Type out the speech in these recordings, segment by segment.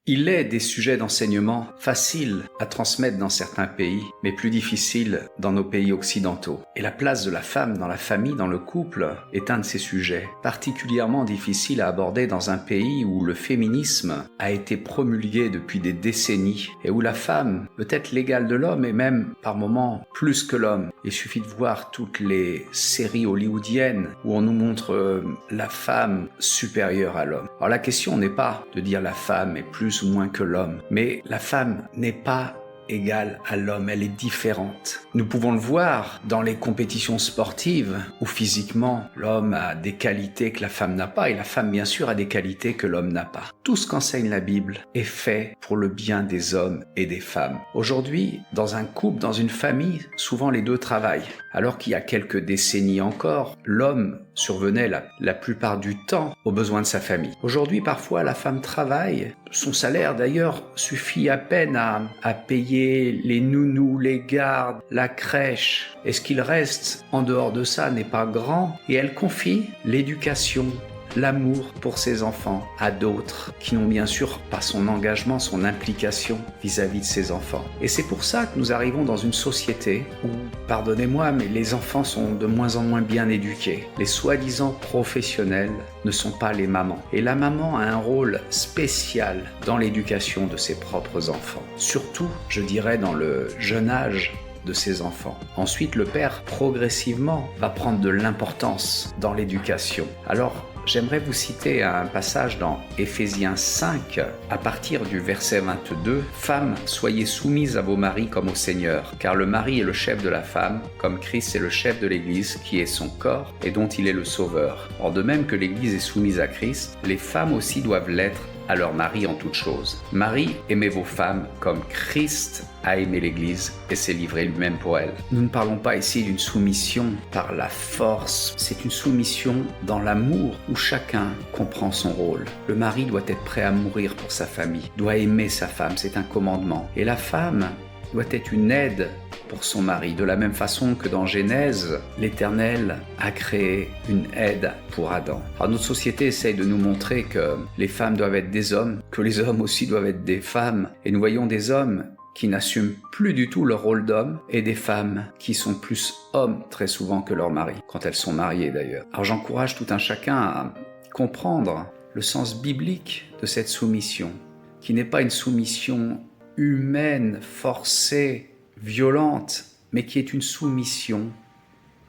Il est des sujets d'enseignement faciles à transmettre dans certains pays, mais plus difficiles dans nos pays occidentaux. Et la place de la femme dans la famille, dans le couple, est un de ces sujets, particulièrement difficile à aborder dans un pays où le féminisme a été promulgué depuis des décennies et où la femme peut être l'égale de l'homme et même, par moments, plus que l'homme. Il suffit de voir toutes les séries hollywoodiennes où on nous montre la femme supérieure à l'homme. Alors la question n'est pas de dire la femme est plus ou moins que l'homme, mais la femme n'est pas égale à l'homme, elle est différente. Nous pouvons le voir dans les compétitions sportives où physiquement l'homme a des qualités que la femme n'a pas et la femme bien sûr a des qualités que l'homme n'a pas. Tout ce qu'enseigne la Bible est fait pour le bien des hommes et des femmes. Aujourd'hui, dans un couple, dans une famille, souvent les deux travaillent. Alors qu'il y a quelques décennies encore, l'homme survenait la plupart du temps aux besoins de sa famille. Aujourd'hui, parfois, la femme travaille. Son salaire, d'ailleurs, suffit à peine à payer les nounous, les gardes, la crèche. Et ce qu'il reste en dehors de ça n'est pas grand. Et elle confie l'éducation, l'amour pour ses enfants à d'autres qui n'ont bien sûr pas son engagement, son implication vis-à-vis de ses enfants. Et c'est pour ça que nous arrivons dans une société où, pardonnez-moi, mais les enfants sont de moins en moins bien éduqués. Les soi-disant professionnels ne sont pas les mamans. Et la maman a un rôle spécial dans l'éducation de ses propres enfants. Surtout, je dirais, dans le jeune âge de ses enfants. Ensuite, le père, progressivement, va prendre de l'importance dans l'éducation. Alors, j'aimerais vous citer un passage dans Éphésiens 5, à partir du verset 22. « Femmes, soyez soumises à vos maris comme au Seigneur, car le mari est le chef de la femme, comme Christ est le chef de l'Église, qui est son corps et dont il est le sauveur. Or de même que l'Église est soumise à Christ, les femmes aussi doivent l'être à leur mari en toutes choses. Marie, aimez vos femmes comme Christ a aimé l'Église et s'est livré lui-même pour elle. » Nous ne parlons pas ici d'une soumission par la force, c'est une soumission dans l'amour où chacun comprend son rôle. Le mari doit être prêt à mourir pour sa famille, doit aimer sa femme, c'est un commandement. Et la femme doit être une aide pour son mari, de la même façon que dans Genèse, l'Éternel a créé une aide pour Adam. Alors notre société essaye de nous montrer que les femmes doivent être des hommes, que les hommes aussi doivent être des femmes, et nous voyons des hommes qui n'assument plus du tout leur rôle d'homme, et des femmes qui sont plus hommes très souvent que leur mari, quand elles sont mariées d'ailleurs. Alors j'encourage tout un chacun à comprendre le sens biblique de cette soumission, qui n'est pas une soumission humaine, forcée, violente, mais qui est une soumission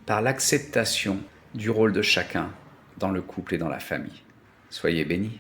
par l'acceptation du rôle de chacun dans le couple et dans la famille. Soyez bénis.